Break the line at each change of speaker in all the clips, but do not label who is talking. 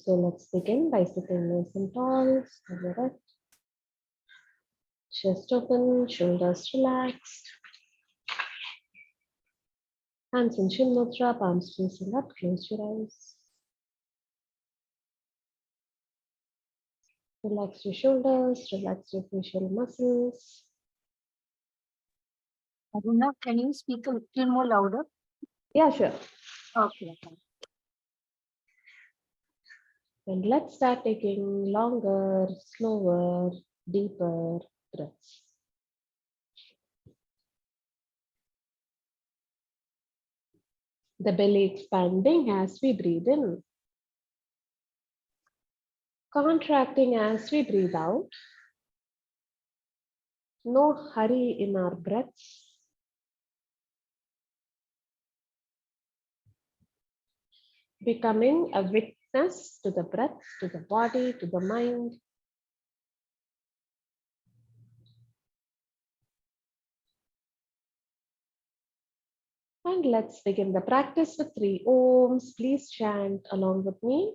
So let's begin by sitting nice and tall, spread erect, chest open, shoulders relaxed, hands in Shin Mudra, palms facing up, close your eyes. Relax your shoulders, relax your facial muscles.
Aruna, can you speak a little more louder?
Yeah, sure.
Okay.
And let's start taking longer, slower, deeper breaths. The belly expanding as we breathe in, contracting as we breathe out. No hurry in our breaths. Becoming a witness to the breath, to the body, to the mind. And let's begin the practice with 3 Oms. Please chant along with me.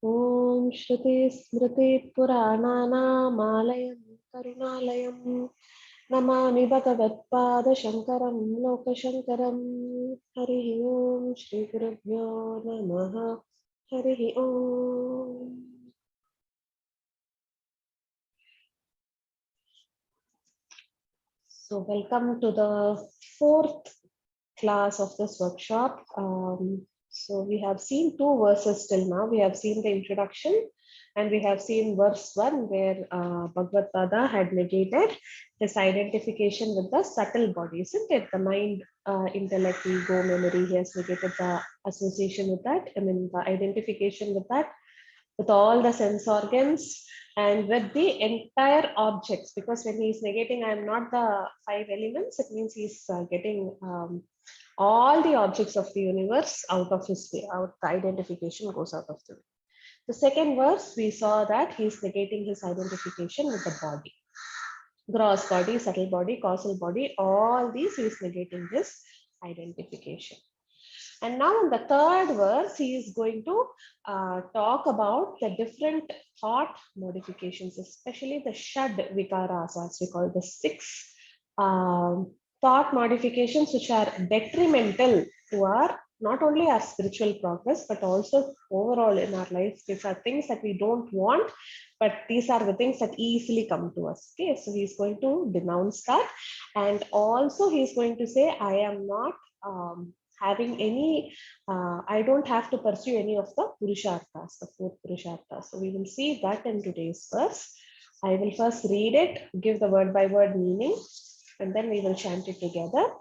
Om Shruti Smriti Purananamalaya Karunalayam Namami Bhagavatpada Shankaram Lokashankaram Harihi Om Shri Gurubhyo Namaha Harihi Om. So welcome to the 4th class of this workshop. So we have seen 2 verses till now. We have seen the introduction and we have seen verse 1 where Bhagavad Pada had negated his identification with the subtle body, isn't it? The mind, intellect, ego, memory, he has negated the association with that, I mean the identification with that, with all the sense organs and with the entire objects, because when he is negating I am not the 5 elements, it means he's getting all the objects of the universe out of his way, out the identification goes out of the way. The second verse we saw that he's negating his identification with the body, gross body, subtle body, causal body, all these he is negating his identification. And now in the third verse, he is going to talk about the different thought modifications, especially the Shad Vikaras, as we call the 6 thought modifications, which are detrimental to our, not only our spiritual progress, but also overall in our lives. These are things that we don't want, but these are the things that easily come to us. Okay, so he's going to denounce that. And also he's going to say, I am not having any, I don't have to pursue any of the Purusharthas, the 4 Purusharthas. So we will see that in today's verse. I will first read it, give the word by word meaning, and then we will chant it together.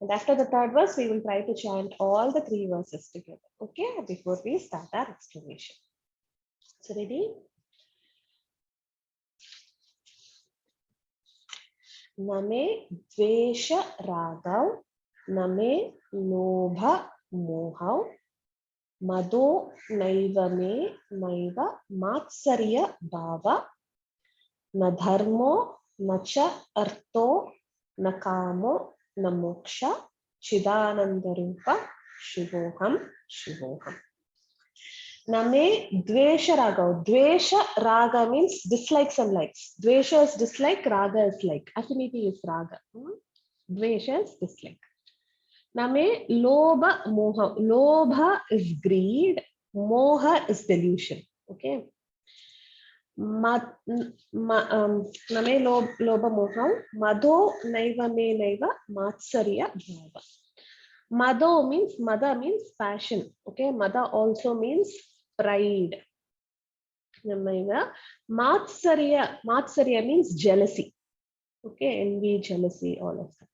And after the third verse, we will try to chant all the 3 verses together, okay, before we start our explanation. So ready? Name Dvesha Ragav, Name Lobha Mohau, Madho Naiva Me Naiva Matsarya Bhava, Na Dharmo, Na Cha Artho, Na Kamo, Na Moksha, Chidanandarupa, Shivoham, Shivoham. Name Dvesha Raga. Dvesha Raga means dislikes and likes. Dvesha is dislike, Raga is like. Affinity is Raga. Dvesha is dislike. Name Lobha Moha. Lobha is greed, Moha is delusion. Okay. Name Lobha Moha. Madho Naiva Me Naiva Matsarya Bhava. Mother means passion. Okay. Mother also means pride. Matsarya means jealousy. Okay, envy, jealousy, all of that.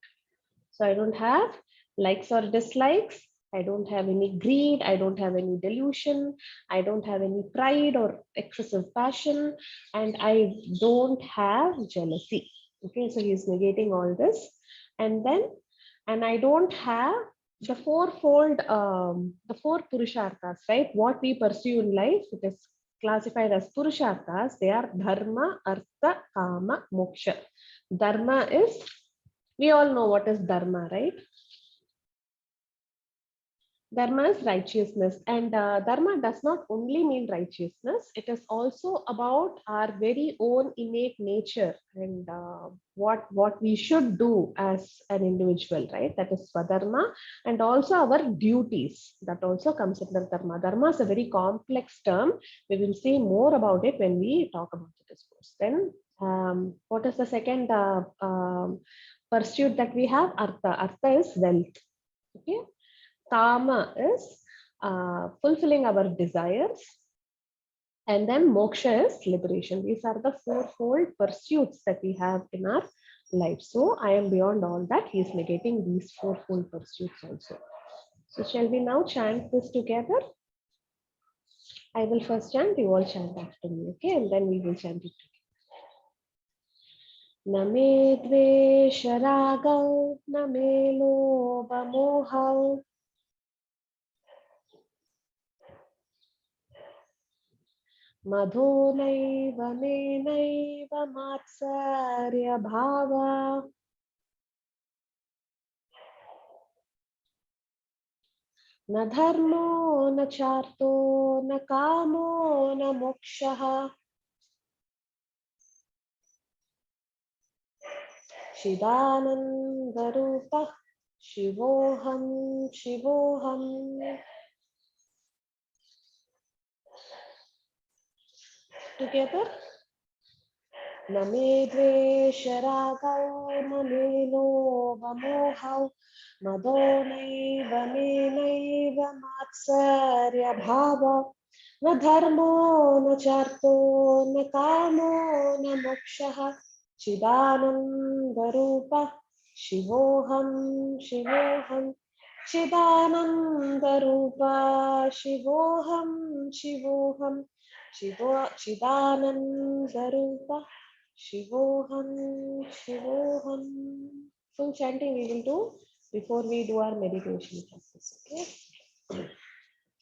So I don't have likes or dislikes. I don't have any greed. I don't have any delusion. I don't have any pride or excessive passion. And I don't have jealousy. Okay, so he's negating all this. And I don't have the the four purusharthas, right? What we pursue in life, it is classified as purusharthas. They are dharma, artha, kama, moksha. Dharma is, we all know what is dharma, right? Dharma is righteousness, and dharma does not only mean righteousness, it is also about our very own innate nature and what we should do as an individual, right? That is swadharma, and also our duties. That also comes under dharma. Dharma is a very complex term. We will see more about it when we talk about the discourse. Then, what is the second pursuit that we have? Artha. Artha is wealth. Okay. Kama is fulfilling our desires, and then moksha is liberation. These are the fourfold pursuits that we have in our life. So I am beyond all that. He is negating these fourfold pursuits also. So shall we now chant this together? I will first chant, you all chant after me, okay? And then we will chant it together. Name dvesha ragal, name lobha mohal. मधो नैव मे नैव मात्सर्य भावा न धर्मो न चार्तो न कामो न मोक्षः चिदानन्दरूपः शिवोऽहं शिवोऽहम्. Together. न मे द्वेषरागौ न मे लोभमोहौ मदो नैव मे नैव मात्सर्यभावः न धर्मो न चार्तो न कामो न मोक्षः चिदानन्दरूपः शिवोऽहं शिवोऽहम्. चिदानन्दरूपः शिवोऽहं शिवोऽहम्. Chidanandarupa Shivoham Shivoham. Full chanting we will do before we do our meditation practice. Okay.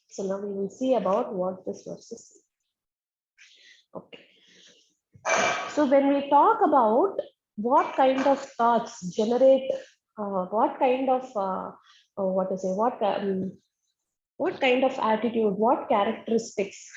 So now we will see about what this verse is. Okay. So when we talk about what kind of thoughts generate, what kind of what kind of attitude, what characteristics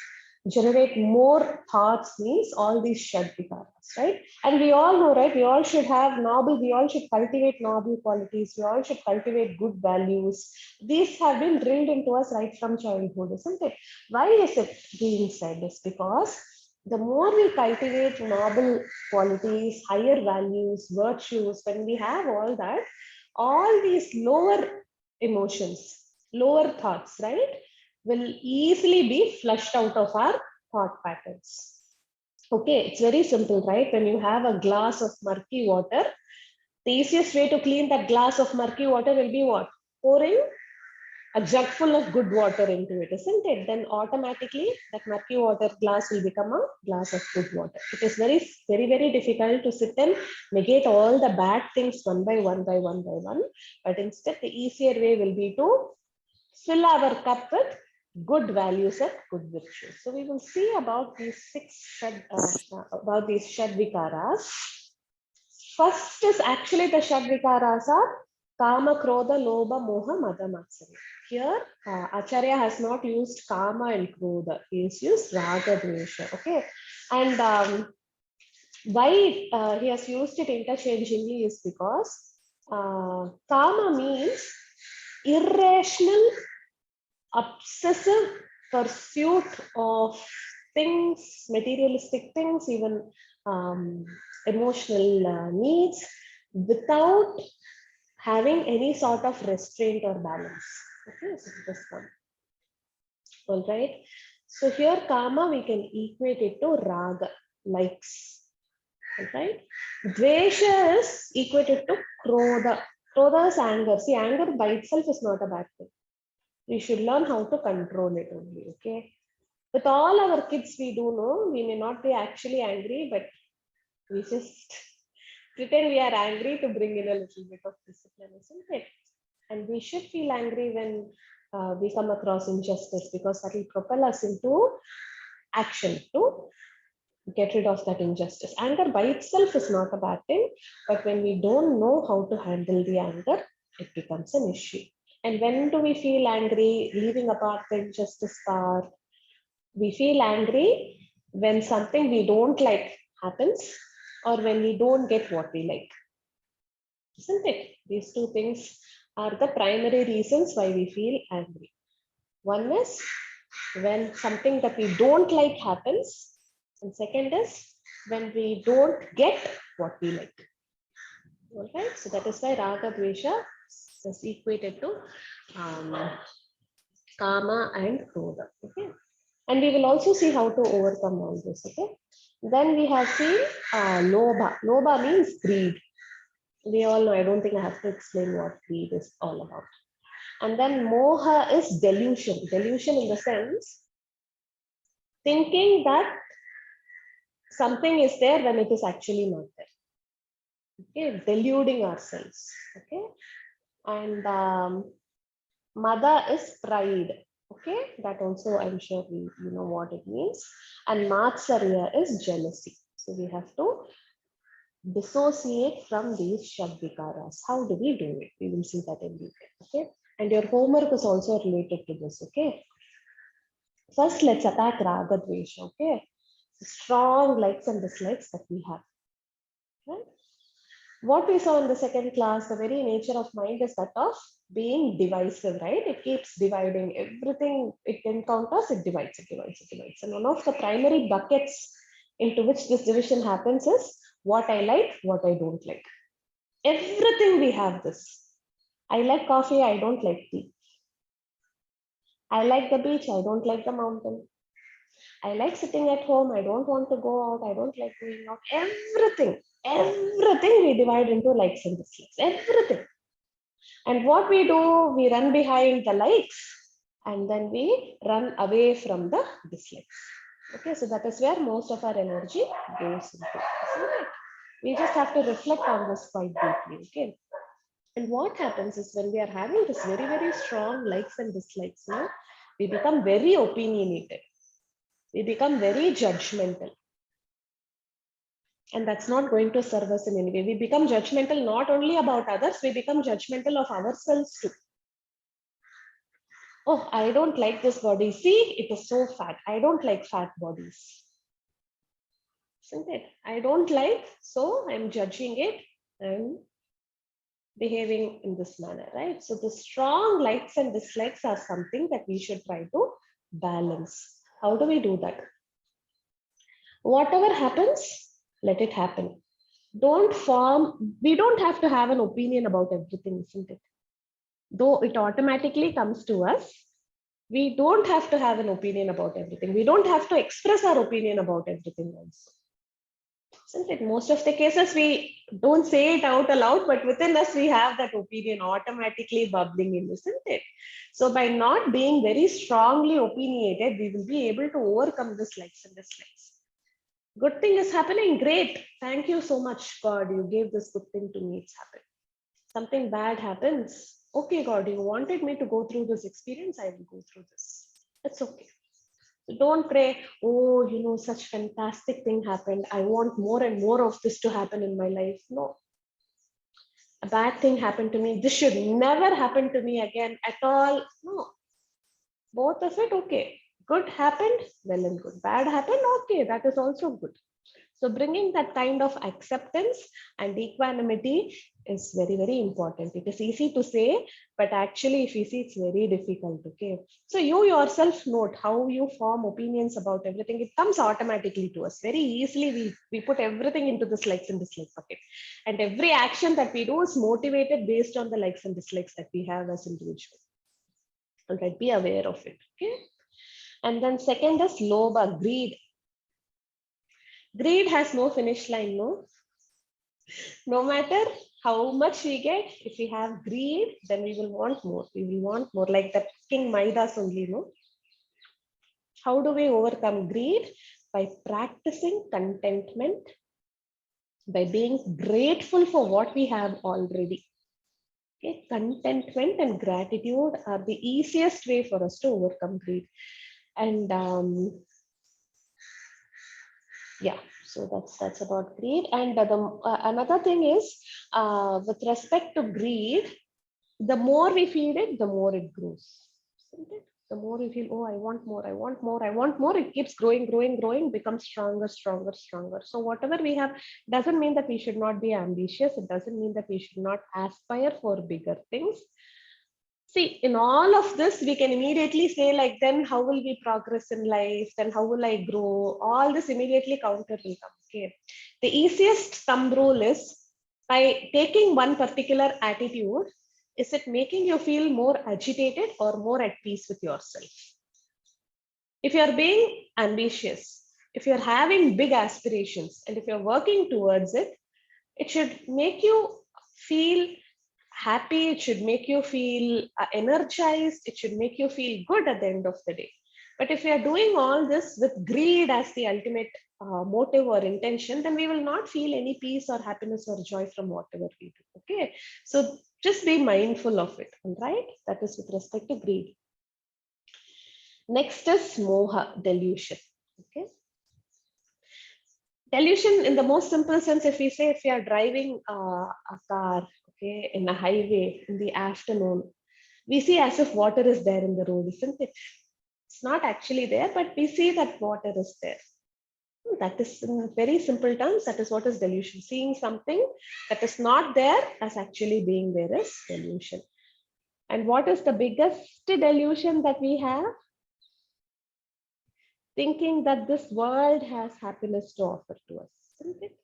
generate more thoughts means all these shadvikaras, right? And we all know, right? We all should have noble, we all should cultivate noble qualities, we all should cultivate good values. These have been drilled into us right from childhood, isn't it? Why is it being said? Is because the more we cultivate noble qualities, higher values, virtues, when we have all these lower emotions, lower thoughts, right, will easily be flushed out of our thought patterns. Okay, it's very simple, right? When you have a glass of murky water, the easiest way to clean that glass of murky water will be what? Pouring a jug full of good water into it, isn't it? Then automatically that murky water glass will become a glass of good water. It is very, very, very difficult to sit and negate all the bad things one by one by one by one. But instead, the easier way will be to fill our cup with good values and good virtues. So we will see about these shadvikaras. First is actually the shadvikaras are kama, krodha, lobha, moha, mada, matsarya. Here, Acharya has not used kama and krodha. He has used raga, dvesha. Okay, and why he has used it interchangeably is because kama means irrational, obsessive pursuit of things, materialistic things, even emotional needs, without having any sort of restraint or balance. Okay, so this one. All right. So here kama we can equate it to raga, likes. All right. Dvesha is equated to krodha. Krodha is anger. See, anger by itself is not a bad thing. We should learn how to control it only. Okay. With all our kids, we do know we may not be actually angry, but we just pretend we are angry to bring in a little bit of discipline, isn't it? And we should feel angry when we come across injustice, because that will propel us into action to get rid of that injustice. Anger by itself is not a bad thing, but when we don't know how to handle the anger, it becomes an issue. And when do we feel angry? Leaving apart the injustice part, we feel angry when something we don't like happens, or when we don't get what we like. Isn't it? These two things are the primary reasons why we feel angry. One is when something that we don't like happens, and second is when we don't get what we like. All right, so that is why raga dvesha is equated to kama and krodha. Okay, and we will also see how to overcome all this. Okay, then we have seen lobha. Lobha means greed. We all know, I don't think I have to explain what greed is all about. And then moha is delusion. Delusion in the sense thinking that something is there when it is actually not there. Okay, deluding ourselves. Okay, and mada is pride. Okay, that also I'm sure you know what it means. And matsarya is jealousy. So we have to dissociate from these shabdikaras. How do we do it? We will see that in detail. Okay, and your homework is also related to this. Okay, first let's attack raga dvesha. Okay, strong likes and dislikes that we have. Right? What we saw in the second class, the very nature of mind is that of being divisive, right? It keeps dividing everything it encounters, it divides, it divides, it divides. And one of the primary buckets into which this division happens is what I like, what I don't like. Everything we have this. I like coffee, I don't like tea. I like the beach, I don't like the mountain. I like sitting at home, I don't want to go out, I don't like going out. Everything we divide into likes and dislikes. Everything. And what we do, we run behind the likes and then we run away from the dislikes. Okay, so that is where most of our energy goes into. So we just have to reflect on this quite deeply. Okay. And what happens is when we are having this very, very strong likes and dislikes, you know, we become very opinionated. We become very judgmental. And that's not going to serve us in any way. We become judgmental not only about others, we become judgmental of ourselves too. Oh, I don't like this body. See, it is so fat. I don't like fat bodies. Isn't it? I don't like, so I'm judging it and behaving in this manner, right? So the strong likes and dislikes are something that we should try to balance. How do we do that? Whatever happens, let it happen. We don't have to have an opinion about everything, isn't it? Though it automatically comes to us, we don't have to have an opinion about everything. We don't have to express our opinion about everything also. Isn't it? Most of the cases we don't say it out aloud, but within us we have that opinion automatically bubbling in, isn't it? So by not being very strongly opinionated, we will be able to overcome this likes and dislikes. Good thing is happening, great. Thank you so much, God. You gave this good thing to me. It's happened. Something bad happens. Okay, God, you wanted me to go through this experience. I will go through this. It's okay. So don't pray, oh, you know, such fantastic thing happened. I want more and more of this to happen in my life. No. A bad thing happened to me. This should never happen to me again at all. No. Both of it, okay. Good happened, well and good. Bad happened, okay. That is also good. So bringing that kind of acceptance and equanimity is very, very important. It is easy to say, but actually, if you see, it's very difficult. Okay. So you yourself note how you form opinions about everything. It comes automatically to us. Very easily, we put everything into this likes and dislikes bucket. And every action that we do is motivated based on the likes and dislikes that we have as individuals. All right, be aware of it. Okay. And then second is lobha, greed. Greed has no finish line, no? No matter how much we get, if we have greed, then we will want more. We will want more, like that King Midas only, no? How do we overcome greed? By practicing contentment, by being grateful for what we have already. Okay? Contentment and gratitude are the easiest way for us to overcome greed. And yeah, so that's about greed. And another thing is, with respect to greed, the more we feed it, the more it grows. Isn't it? The more we feel, oh, I want more, I want more, I want more, it keeps growing, growing, growing, becomes stronger, stronger, stronger. So whatever we have doesn't mean that we should not be ambitious. It doesn't mean that we should not aspire for bigger things. See, in all of this, we can immediately say, like, then how will we progress in life? Then how will I grow? All this immediately counter will come. Okay. The easiest thumb rule is, by taking one particular attitude, is it making you feel more agitated or more at peace with yourself? If you're being ambitious, if you're having big aspirations, and if you're working towards it, it should make you feel happy, it should make you feel energized, it should make you feel good at the end of the day. But if we are doing all this with greed as the ultimate motive or intention, then we will not feel any peace or happiness or joy from whatever we do. Okay, so just be mindful of it. All right, that is with respect to greed. Next is moha, delusion. Okay, delusion in the most simple sense, if we say, if we are driving a car, okay, in a highway in the afternoon, we see as if water is there in the road, isn't it? It's not actually there, but we see that water is there. That is, in very simple terms, that is what is delusion. Seeing something that is not there as actually being there is delusion. And what is the biggest delusion that we have? Thinking that this world has happiness to offer to us, isn't it?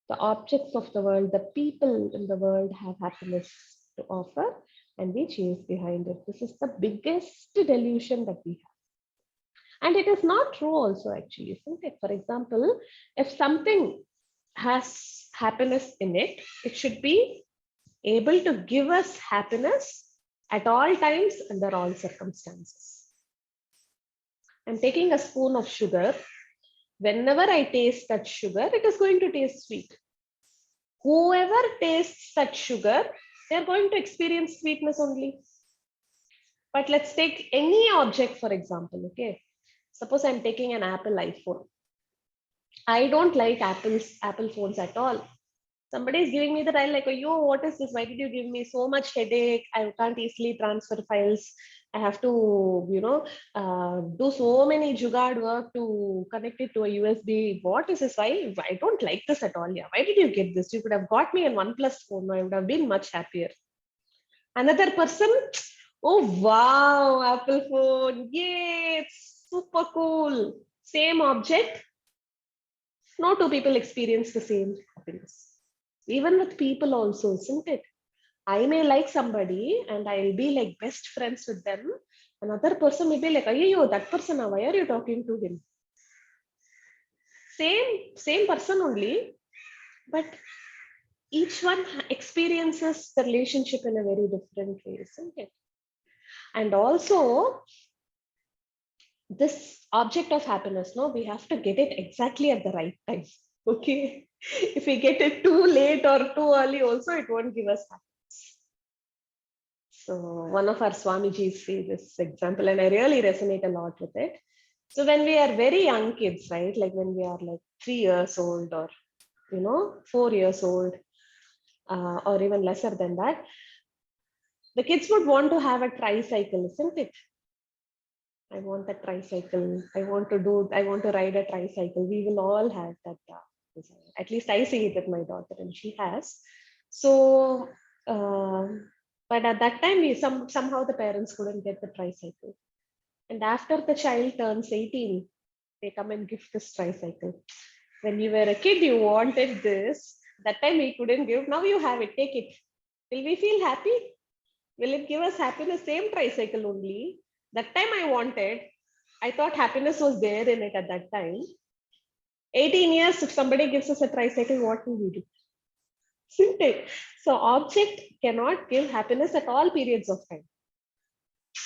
The objects of the world, the people in the world have happiness to offer, and we chase behind it. This is the biggest delusion that we have. And it is not true also, actually, isn't it? For example, if something has happiness in it, it should be able to give us happiness at all times, under all circumstances. I'm taking a spoon of sugar. Whenever I taste that sugar, it is going to taste sweet. Whoever tastes that sugar, they're going to experience sweetness only. But let's take any object, for example. Okay, suppose I'm taking an Apple iPhone. I don't like Apple phones at all. Somebody is giving me that, I'm like, oh, yo, what is this? Why did you give me so much headache? I can't easily transfer files. I have to, do so many jugad work to connect it to a USB. What is this? Why? I don't like this at all. Yeah. Why did you get this? You could have got me an OnePlus phone. I would have been much happier. Another person, oh, wow, Apple phone. Yay, it's super cool. Same object. No two people experience the same happiness. Even with people also, isn't it? I may like somebody and I'll be like best friends with them. Another person may be like, yo, that person, why are you talking to him? Same person only, but each one experiences the relationship in a very different way, isn't it? And also, this object of happiness, no, we have to get it exactly at the right time. Okay. If we get it too late or too early, also, it won't give us happiness. So one of our Swamijis say this example, and I really resonate a lot with it. So when we are very young kids, right, like when we are like 3 years old or 4 years old, or even lesser than that, the kids would want to have a tricycle, isn't it? I want a tricycle. I want to ride a tricycle. We will all have that. desire. At least I see it with my daughter, and she has. So, but at that time, somehow the parents couldn't get the tricycle. And after the child turns 18, they come and give this tricycle. When you were a kid, you wanted this. That time we couldn't give. Now you have it. Take it. Will we feel happy? Will it give us happiness? Same tricycle only. That time I wanted. I thought happiness was there in it at that time. 18 years, if somebody gives us a tricycle, what will we do? Simple. So object cannot give happiness at all periods of time.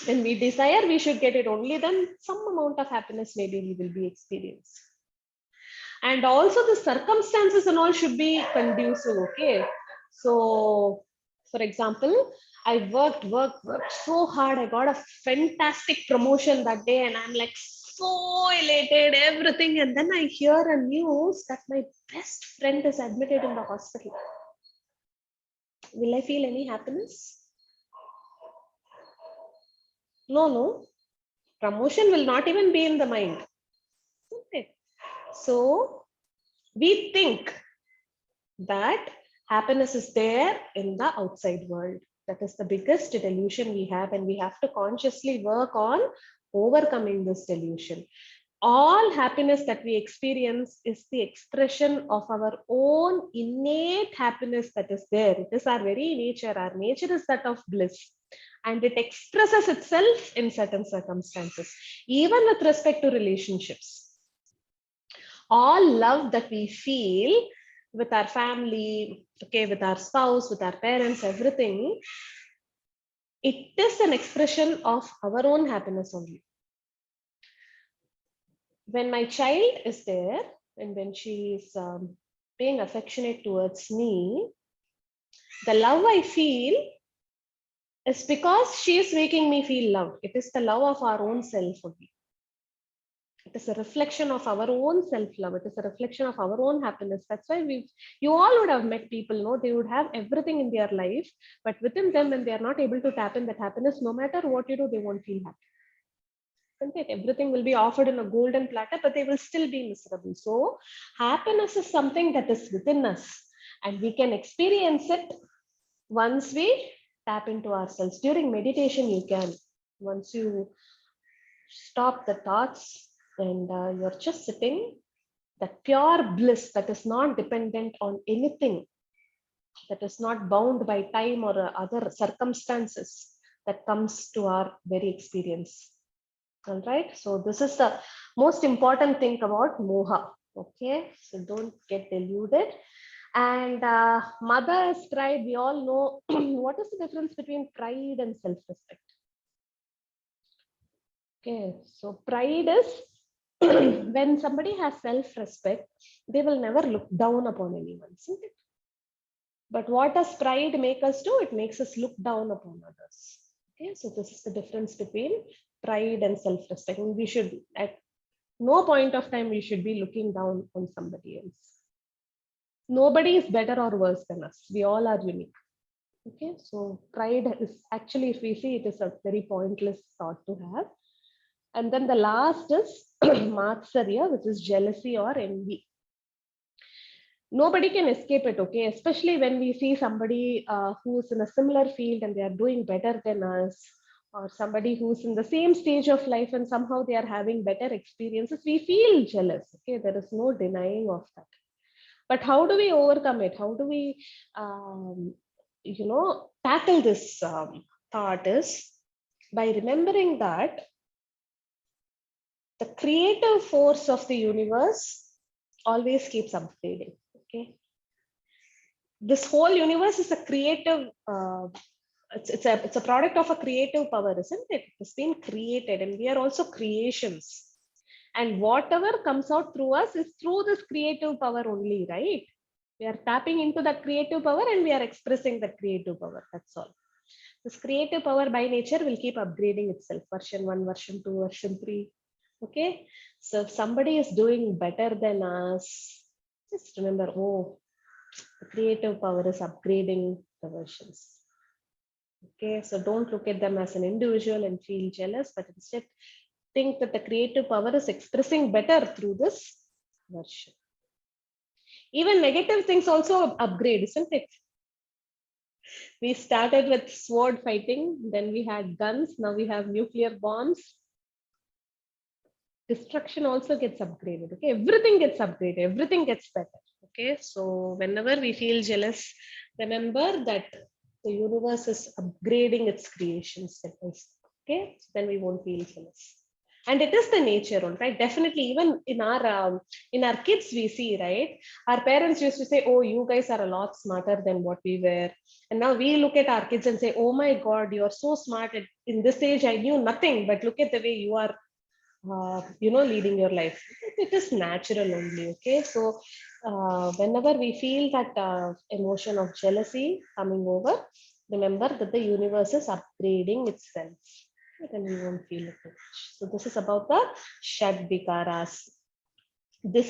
When we desire, we should get it only then some amount of happiness maybe we will be experienced. And also the circumstances and all should be conducive, okay? So, for example, I worked so hard. I got a fantastic promotion that day and I'm like so elated, everything. And then I hear a news that my best friend is admitted in the hospital. Will I feel any happiness? No. Promotion will not even be in the mind. Okay. So we think that happiness is there in the outside world. That is the biggest delusion we have, and we have to consciously work on overcoming this delusion. All happiness that we experience is the expression of our own innate happiness that is there. It is our very nature. Our nature is that of bliss. And it expresses itself in certain circumstances, even with respect to relationships. All love that we feel with our family, okay, with our spouse, with our parents, everything, it is an expression of our own happiness only. When my child is there and when she is being affectionate towards me, the love I feel is because she is making me feel love. It is the love of our own self only. It is a reflection of our own self-love. It is a reflection of our own happiness. That's why you all would have met people, no? They would have everything in their life, but within them, when they are not able to tap in that happiness, no matter what you do, they won't feel happy. Isn't it? Everything will be offered in a golden platter, but they will still be miserable. So happiness is something that is within us, and we can experience it once we tap into ourselves. During meditation, you can. Once you stop the thoughts and you're just sitting, that pure bliss that is not dependent on anything, that is not bound by time or other circumstances, that comes to our very experience. All right, so this is the most important thing about moha. Okay, so don't get deluded. And mother's pride, we all know what is the difference between pride and self-respect. Okay, so pride is when somebody has self-respect, they will never look down upon anyone, isn't it? But what does pride make us do? It makes us look down upon others. Okay, so this is the difference between pride and self-respect. And we should, at no point of time, we should be looking down on somebody else. Nobody is better or worse than us. We all are unique. Okay, so pride is actually, if we see, it is a very pointless thought to have. And then the last is matsarya, which is jealousy or envy. Nobody can escape it, okay? Especially when we see somebody who's in a similar field and they are doing better than us, or somebody who's in the same stage of life and somehow they are having better experiences, we feel jealous, okay? There is no denying of that. But how do we overcome it? How do we, tackle this thought is by remembering that the creative force of the universe always keeps upgrading. Okay, this whole universe is a creative. It's a product of a creative power, isn't it? It's been created, and we are also creations. And whatever comes out through us is through this creative power only, right? We are tapping into that creative power, and we are expressing that creative power. That's all. This creative power by nature will keep upgrading itself. Version 1, version 2, version 3. Okay, so if somebody is doing better than us, just remember, oh, the creative power is upgrading the versions. Okay, so don't look at them as an individual and feel jealous, but instead think that the creative power is expressing better through this version. Even negative things also upgrade, isn't it? We started with sword fighting, then we had guns, now we have nuclear bombs. Destruction also gets upgraded. Okay, everything gets upgraded, everything gets better. Okay, so whenever we feel jealous, remember that the universe is upgrading its creations step by step. Okay, so then we won't feel jealous. And it is the nature, all right. Definitely, even in our kids, we see, right. Our parents used to say, "Oh, you guys are a lot smarter than what we were," and now we look at our kids and say, "Oh my God, you are so smart. In this age, I knew nothing, but look at the way you are leading your life." It is natural only. Okay, so whenever we feel that emotion of jealousy coming over, remember that the universe is upgrading itself, and we won't feel it too much. So this is about the shad vikaras. This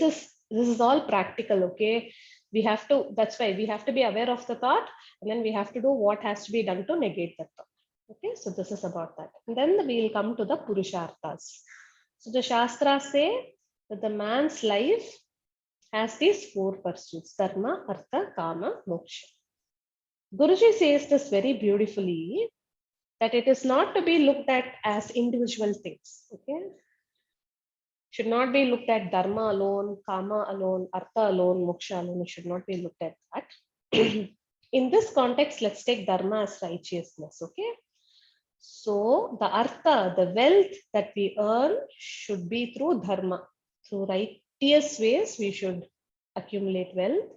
is all practical. Okay, we have to, that's why we have to be aware of the thought, and then we have to do what has to be done to negate that thought. Okay, so this is about that. And then we'll come to the purusharthas. So the Shastras say that the man's life has these four pursuits: dharma, artha, kama, moksha. Guruji says this very beautifully, that it is not to be looked at as individual things. Okay, should not be looked at dharma alone, kama alone, artha alone, moksha alone. It should not be looked at that. In this context, let's take dharma as righteousness. Okay, so the artha, the wealth that we earn, should be through dharma. Through righteous ways, we should accumulate wealth,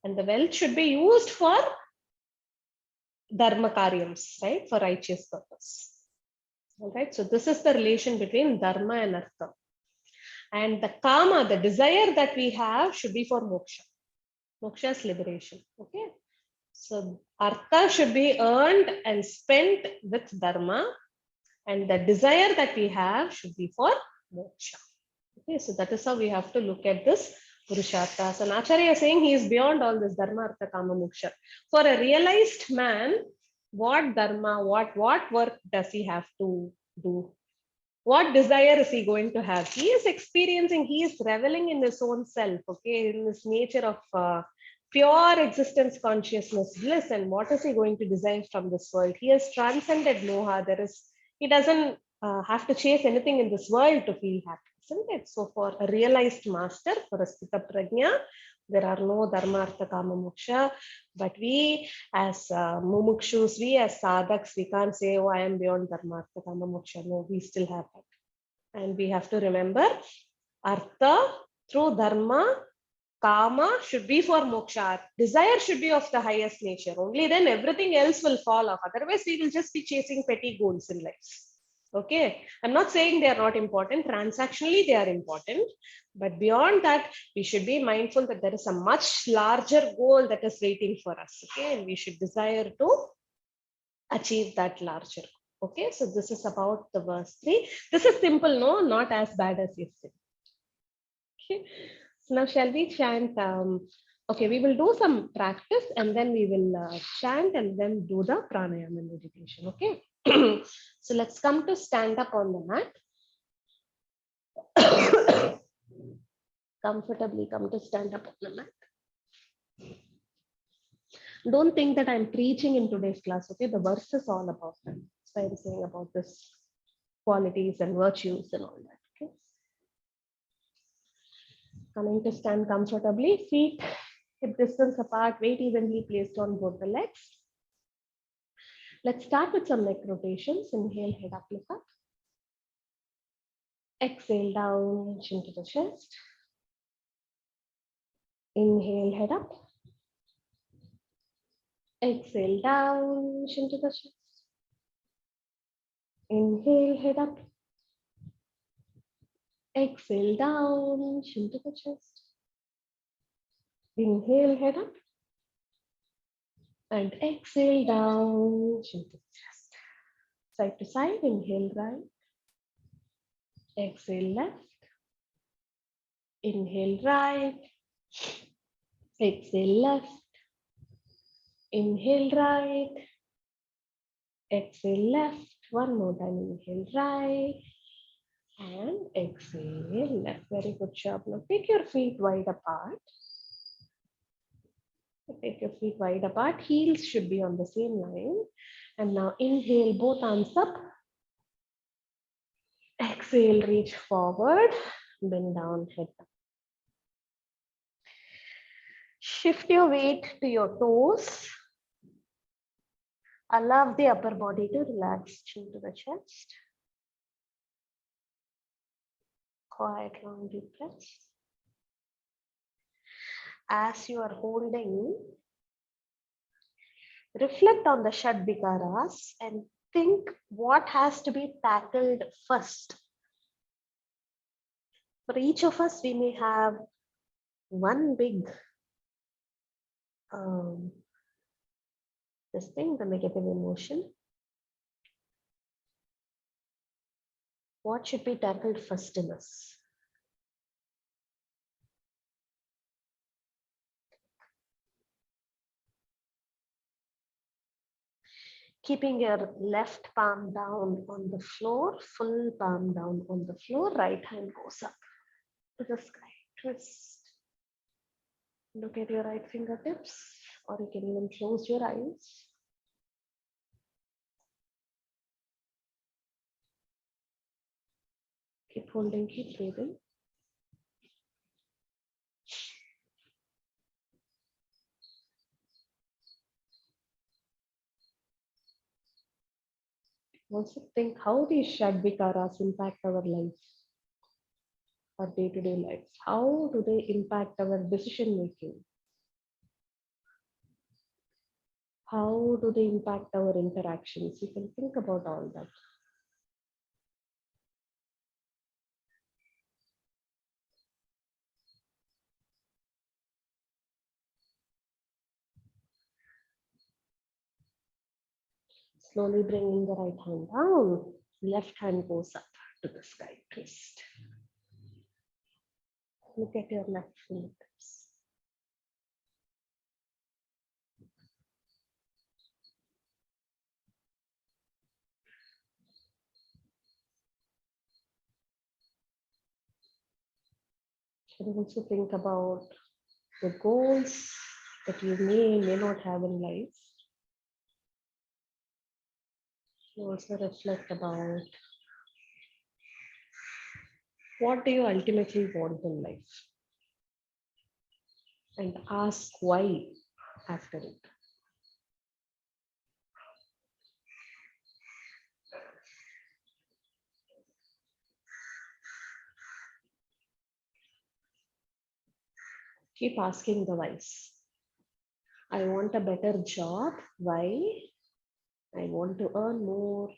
and the wealth should be used for dharma karyams, right? For righteous purpose. All right. So this is the relation between dharma and artha. And the kama, the desire that we have, should be for moksha. Moksha is liberation. Okay. So artha should be earned and spent with dharma, and the desire that we have should be for moksha. Okay, so that is how we have to look at this purusharthas. And Acharya is saying he is beyond all this dharma, artha, kama, moksha. For a realized man, what dharma, what work does he have to do? What desire is he going to have? He is experiencing, he is reveling in his own self, okay, in this nature of pure existence, consciousness, bliss. And what is he going to desire from this world? He has transcended moha. He doesn't have to chase anything in this world to feel happy, isn't it? So for a realized master, for a sthita prajna, there are no dharma, artha, kama, moksha. But we as mumukshus, we as sadhaks, we can't say, "Oh, I am beyond dharma, artha, kama, moksha." No, we still have that. And we have to remember, artha through dharma, kama should be for moksha. Desire should be of the highest nature. Only then everything else will fall off. Otherwise, we will just be chasing petty goals in life. Okay, I'm not saying they are not important. Transactionally, they are important. But beyond that, we should be mindful that there is a much larger goal that is waiting for us. Okay, and we should desire to achieve that larger. Okay, so this is about the verse 3. This is simple, no, not as bad as yesterday. Okay, so now shall we chant? Okay, we will do some practice and then we will chant and then do the pranayama meditation. Okay, so let's come to stand up on the mat. Comfortably come to stand up on the mat. Don't think that I'm preaching in today's class. Okay, the verse is all about that. That's why I'm saying about this qualities and virtues and all that. Okay, coming to stand comfortably, feet hip distance apart, weight evenly placed on both the legs. Let's start with some neck rotations. Inhale, head up, look up. Exhale, down, chin to the chest. Inhale, head up. Exhale, down, chin to the chest. Inhale, head up. Exhale, down, chin to the chest. Inhale, head up. And exhale, down, chin to the chest. Side to side, inhale, right. Exhale, left. Inhale, right. Exhale, left. Inhale, right. Exhale, left. One more time. Inhale, right. And exhale, left. Very good job. Now take your feet wide apart. Take your feet wide apart. Heels should be on the same line. And now inhale, both arms up. Exhale, reach forward. Bend down, head down. Shift your weight to your toes. Allow the upper body to relax, chin to the chest. Quiet, long, deep breaths. As you are holding, reflect on the Shadvikaras and think what has to be tackled first. For each of us, we may have one big this thing, the negative emotion. What should be tackled first in us? Keeping your left palm down on the floor, full palm down on the floor, right hand goes up to the sky. Twist. Look at your right fingertips, or you can even close your eyes. Keep holding, keep breathing. Also think how these Shadvikaras impact our life, our day-to-day life. How do they impact our decision making? How do they impact our interactions? You can think about all that. Slowly bringing the right hand down, left hand goes up to the sky, twist. Look at your left fingertips. You can also think about the goals that you may not have in life. You also reflect about what do you ultimately want in life, and ask why after it. Keep asking the whys. I want a better job. Why? I want to earn more,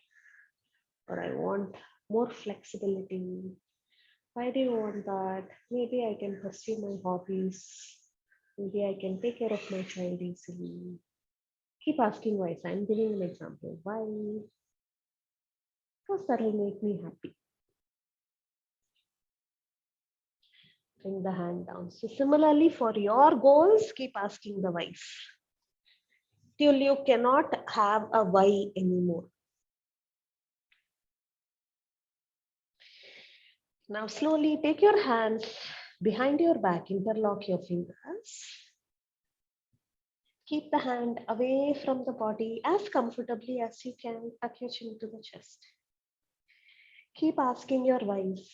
or I want more flexibility. Why do you want that? Maybe I can pursue my hobbies. Maybe I can take care of my child easily. Keep asking why. So I'm giving an example. Why? Because that will make me happy. Bring the hand down. So similarly, for your goals, keep asking the whys. Till you cannot have a why anymore. Now slowly take your hands behind your back, interlock your fingers. Keep the hand away from the body as comfortably as you can, tuck your chin to the chest. Keep asking your whys,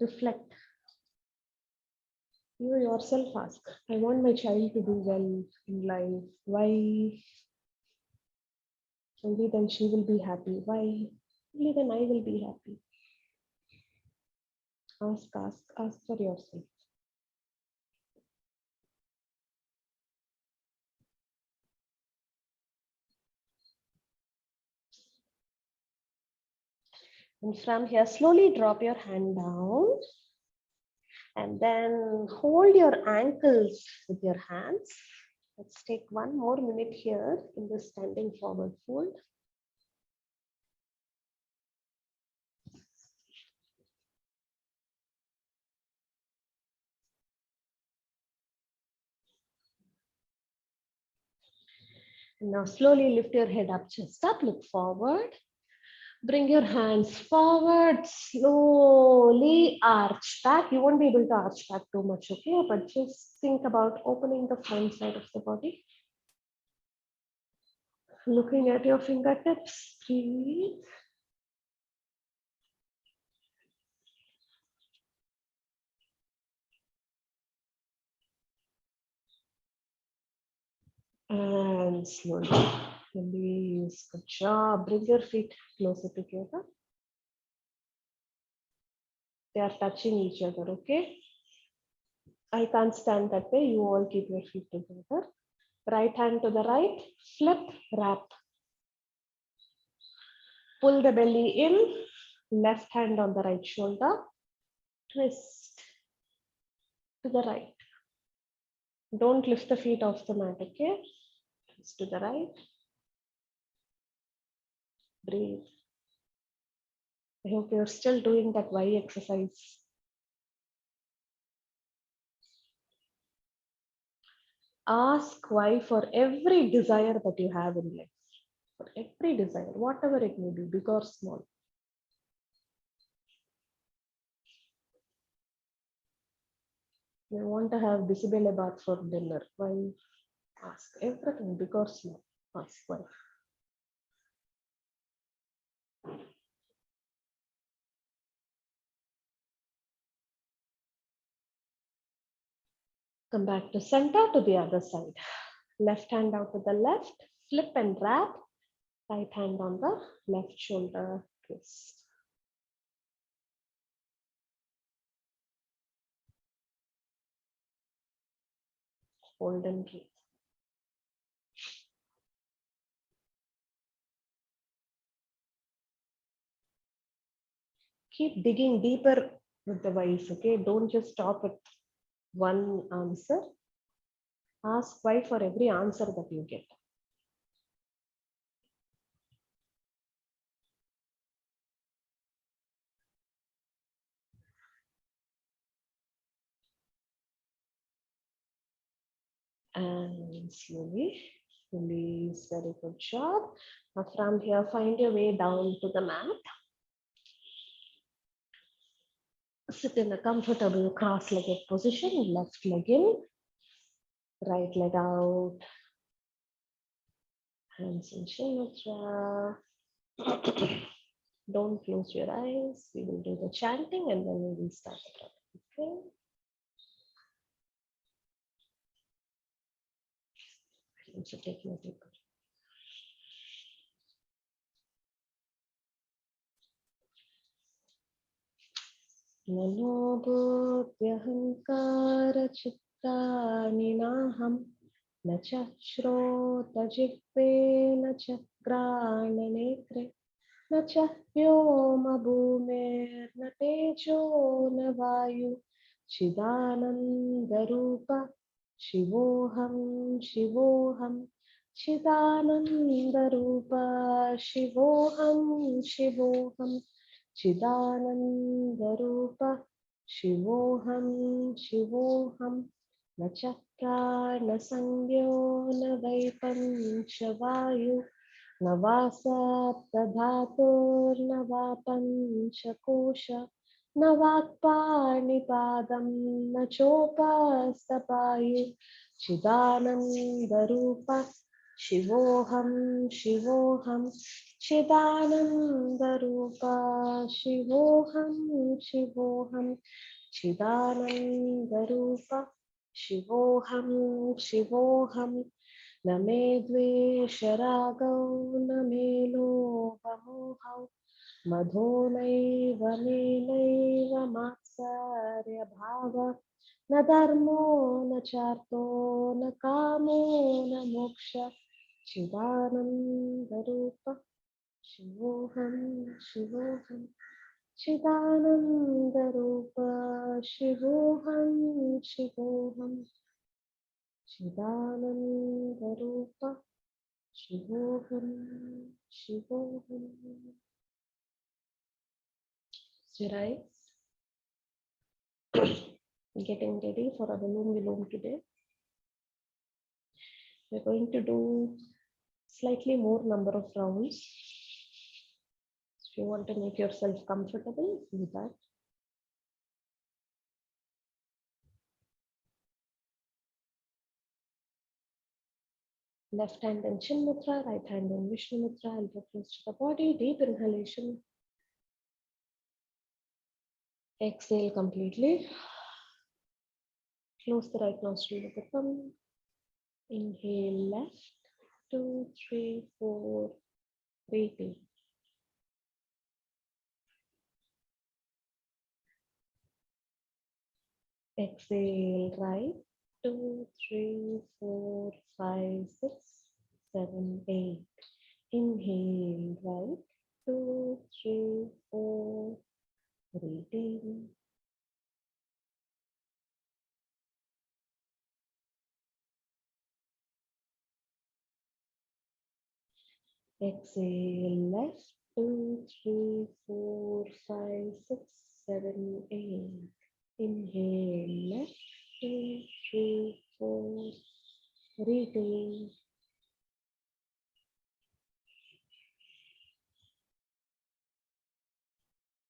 reflect. You yourself ask, I want my child to do well in life. Why? Only then she will be happy. Why? Only then I will be happy. Ask for yourself. And from here, slowly drop your hand down and then hold your ankles with your hands. Let's take one more minute here in the standing forward fold. And now slowly lift your head up, chest up, look forward. Bring your hands forward, slowly arch back. You won't be able to arch back too much, okay? But just think about opening the front side of the body. Looking at your fingertips, breathe. And slowly release. Good job. Bring your feet closer together. They are touching each other, okay? I can't stand that way. You all keep your feet together. Right hand to the right, flip, wrap. Pull the belly in, left hand on the right shoulder, twist to the right. Don't lift the feet off the mat, okay? Twist to the right. Breathe. I hope you're still doing that Y exercise. Ask why for every desire that you have in life. For every desire, whatever it may be, big or small. You want to have bisibele bath for dinner. Why? Ask everything, big or small. Ask why. Come back to center to the other side. Left hand out to the left, flip and wrap. Right hand on the left shoulder, twist. Hold and breathe. Keep digging deeper with the whys, okay? Don't just stop at one answer. Ask why for every answer that you get. And slowly release. Very good job. Now from here, find your way down to the mat. Sit in a comfortable cross-legged position. Left leg in, right leg out. Hands in Shinmudra. Don't close your eyes. We will do the chanting and then we will start the practice. Okay. So take my deep breath. Nano buddhyahankara chittani naham na cha shrota jigve na cha grana netre na cha vyoma bhumer na tejo na vayu chidananda rupa shivoham shivoham chidananda rupa shivoham shivoham Chidanandarupa Shivoham Shivoham Nachakra Nasangyo Navaipanchavayu Navasaptadhatur Navapanchakosha Navakpanipadam Nachopastapayu Chidanandarupa Shivoham Shivoham Chidanandarupa Shivoham Shivoham Chidanandarupa Shivoham Shivoham Name Dvesharagau Name Lobhamohau Madhonaiva Nenaiva Matsarya Bhava Na Dharmo Na Charto Na Kamo Na Moksha Chidanandarupa Shivoham Shivoham Chidanandarupa Shivoham Shivoham Chidanandarupa Shivoham Shivoham. Your eyes. Getting ready for our Anulom Vilom today. We're going to do slightly more number of rounds. If you want to make yourself comfortable, do that. Left hand in Chin Mudra, right hand in Vishnu Mudra, elbow close to the body, deep inhalation. Exhale completely. Close the right nostril with the thumb. Inhale left, 2, 3, 4, breathing. Exhale right, 2, 3, 4, 5, 6, 7, 8. Inhale right, 2, 3, 4, breathing. Exhale left, 2, 3, 4, 5, 6, 7, 8. Inhale left, 2, 3, 4, retain.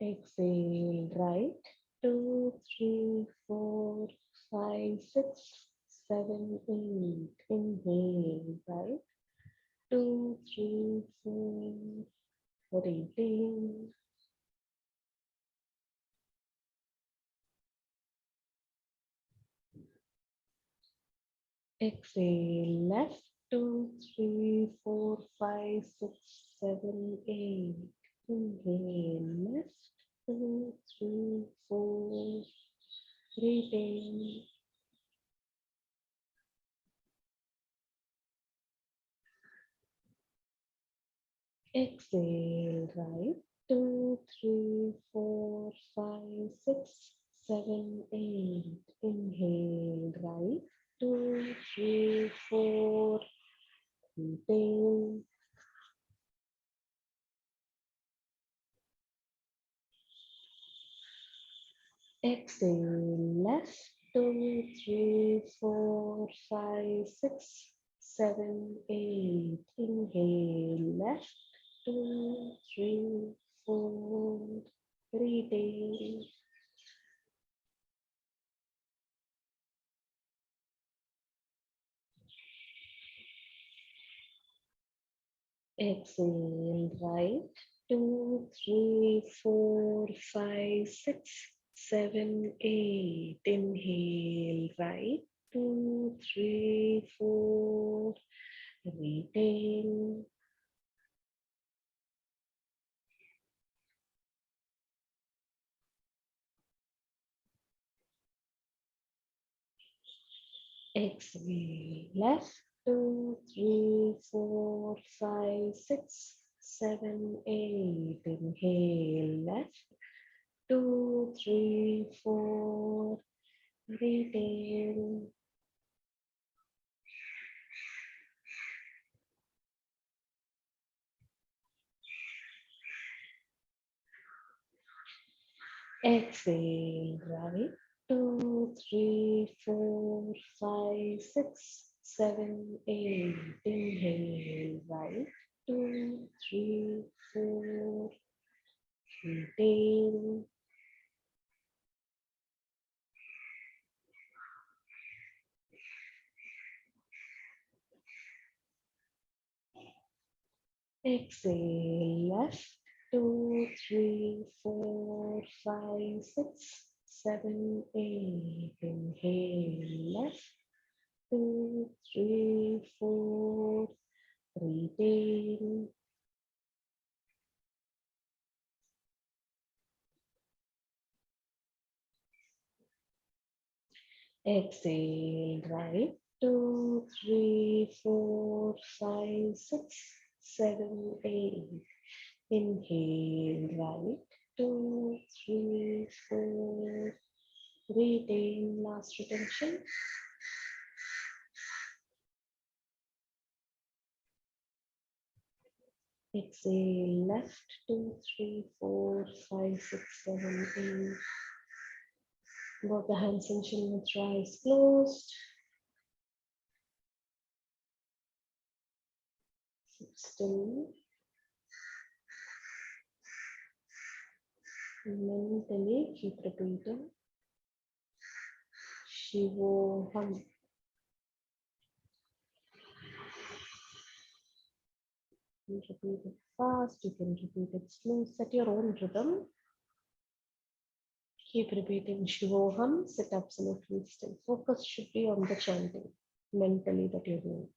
Exhale right, 2, 3, 4, 5, 6, 7, 8. Inhale right, 2, 3, 4, retain. Exhale left, 2, 3, 4, 5, 6, 7, 8. Inhale left, 2, 3, 4, retain. Exhale right, 2, 3, 4, 5, 6, 7, 8. Inhale right, 2, 3, 4, retain. Exhale left, 2, 3, 4, 5, 6, 7, 8. Inhale left, 2, 3, 4, retain. Exhale right, 2, 3, 4, 5, 6, 7, 8. Inhale right, 2, 3, 4, retain. Exhale left, 2, 3, 4, 5, 6, 7, 8. Inhale left, 2, 3, 4, retain. Exhale right, 2, 3, 4, 5, 6, 7, 8. Inhale right, 2, 3, 4, retain. Exhale left, 2, 3, 4, 5, 6, 7, 8. Inhale left, 2, 3, 4, retain. Exhale right, 2, 3, 4, 5, 6, 7, 8. Inhale right, 2, 3, 4, retain. Last retention. Exhale left, 2, 3, 4, 5, 6, 7, 8. Both the hands in chin mudra, eyes closed. Sit still. Mentally keep repeating Shivoham. can repeat it fast, you can repeat it slow, set your own rhythm. Keep repeating Shivoham, sit absolutely still. Focus should be on the chanting mentally that you're doing.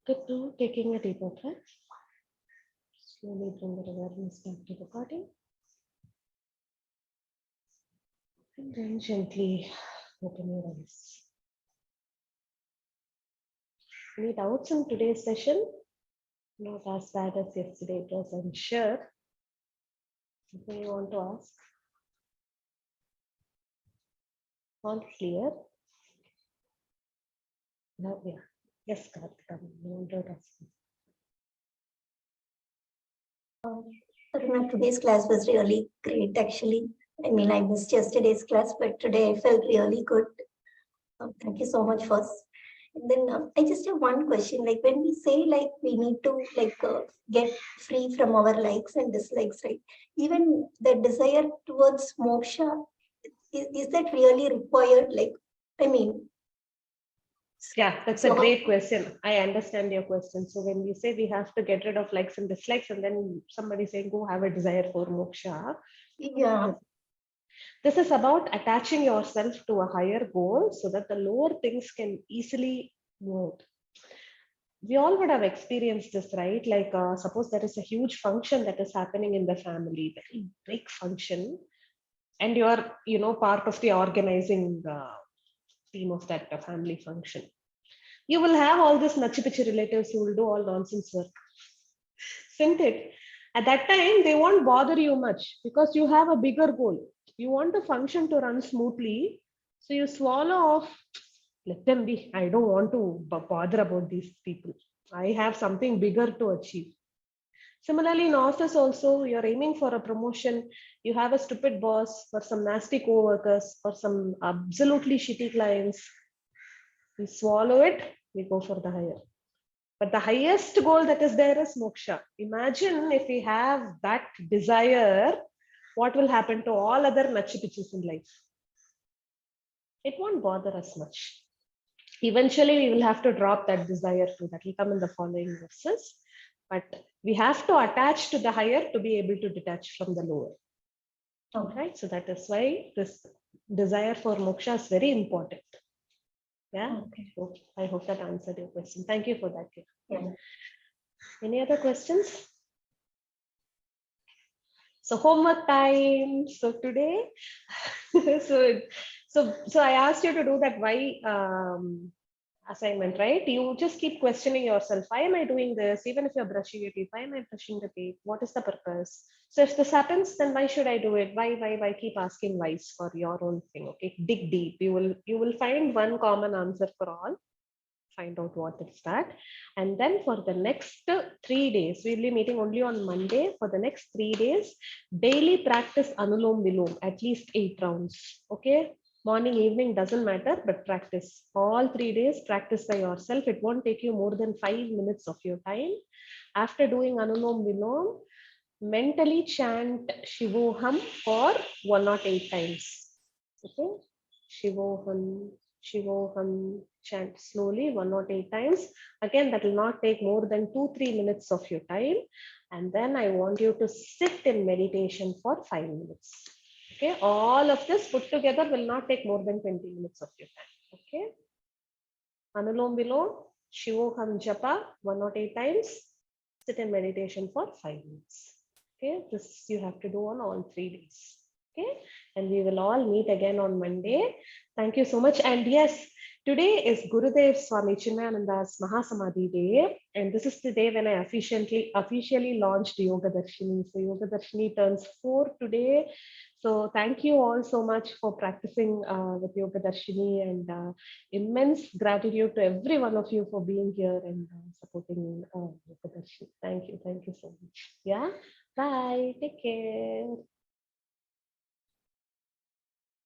Good to taking a deeper breath. Slowly bring the awareness back to the body. And then gently open your eyes. Any doubts in today's session? Not as bad as yesterday it was, I'm sure. Anything you want to ask? All clear? No, yeah. Yes, Karthika, you want to ask?
Aruna, today's class was really great, actually. I mean, I missed yesterday's class, but today I felt really good. Thank you so much first. And then I just have one question. Like when we say like we need to get free from our likes and dislikes, right? Even the desire towards moksha, is that really required? Like, I mean,
Yeah, that's a great question. I understand your question. So when we say we have to get rid of likes and dislikes, and then somebody saying go have a desire for moksha.
yeah.
This is about attaching yourself to a higher goal so that the lower things can easily move. We all would have experienced this, right? Like suppose there is a huge function that is happening in the family, very big function, and you are, part of the organizing team of that family function. You will have all these nachi-pichi relatives who will do all nonsense work, isn't it? At that time, they won't bother you much because you have a bigger goal. You want the function to run smoothly, so you swallow off. Let them be. I don't want to bother about these people. I have something bigger to achieve. Similarly, in office also, you're aiming for a promotion. You have a stupid boss or some nasty co-workers or some absolutely shitty clients. We swallow it, we go for the higher. But the highest goal that is there is moksha. Imagine if we have that desire, what will happen to all other nachi-pichis in life? It won't bother us much. Eventually, we will have to drop that desire too. That will come in the following verses. But we have to attach to the higher to be able to detach from the lower. All right. So that is why this desire for moksha is very important. Yeah.
Okay.
So I hope that answered your question. Thank you for that.
Yeah.
Any other questions? So homework time. So today, so I asked you to do that why assignment, right? You just keep questioning yourself. Why am I doing this? Even if you're brushing your teeth, why am I brushing the teeth? What is the purpose? So if this happens, then why should I do it? Why? Keep asking whys for your own thing. Okay, dig deep. You will find one common answer for all. Find out what is that. And then for the next 3 days, we'll be meeting only on Monday. For the next 3 days, daily practice Anulom Vilom, at least 8 rounds. Okay. Morning, evening, doesn't matter, but practice. All 3 days, practice by yourself. It won't take you more than 5 minutes of your time. After doing Anulom Vilom, mentally chant Shivoham for 108 times. Okay. Shivoham, Shivoham, chant slowly 108 times. Again, that will not take more than 2-3 minutes of your time. And then I want you to sit in meditation for 5 minutes. Okay, all of this put together will not take more than 20 minutes of your time. Okay. Anulom Vilom, Shivoham Japa 108 times. Sit in meditation for 5 minutes. Okay, this you have to do on all 3 days. Okay, and we will all meet again on Monday. Thank you so much. And yes, today is Gurudev Swami Chinmayananda's Mahasamadhi Day, and this is the day when I officially launched Yoga Darshini. So Yoga Darshini turns 4 today. So thank you all so much for practicing with Yoga Darshini, and immense gratitude to every one of you for being here and supporting Yoga Darshini. Thank you so much. Yeah. Bye. Take care.